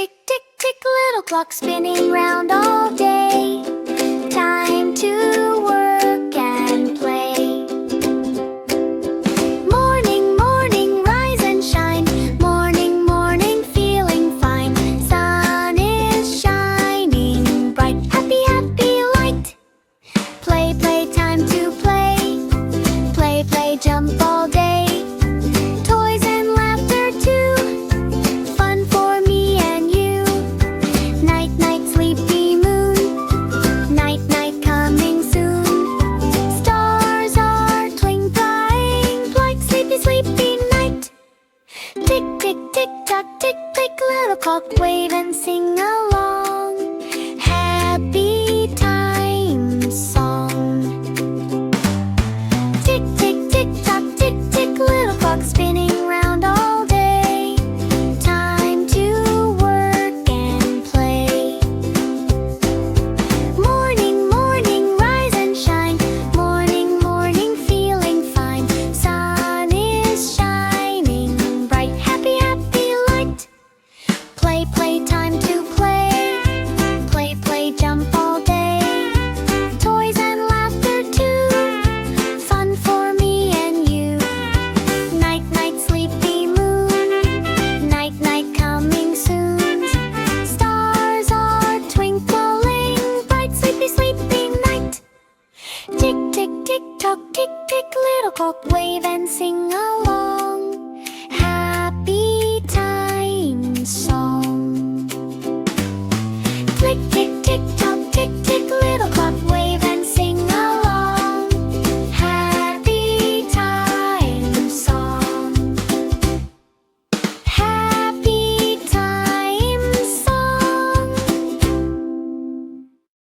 tick, tick, tick, little clock spinning round all day. Time to work and play. Morning, morning, rise and shine. Morning, morning, feeling fine. Sun is shining bright. Happy, happy light. Play, play, time to play. Play, play, jump all day. Toys and laughter too. Fun for me and you. Night, night, sleepy moon. Night, night, coming soon. Stars are twinkling bright. Sleepy, sleepy night. Tick, tick, tick, tock, tick, tick, little clock, wave and sing along. Happy time song. Tick, tick, tick, tock, tick, tick, little clock spinning round all day. Time to work and play. Morning, morning, rise and shine. Morning, morning, feeling fine. Sun is shining bright. Happy, happy light. Play, play, time to play. Play, play, jump all day. Toys and laughter too. Fun for me and you. Night, night, sleepy moon. Night, night, coming soon. Stars are twinkling bright. Sleepy, sleepy night. Tick, tick, tick, tock, tick, tick, little clock, wave and sing along.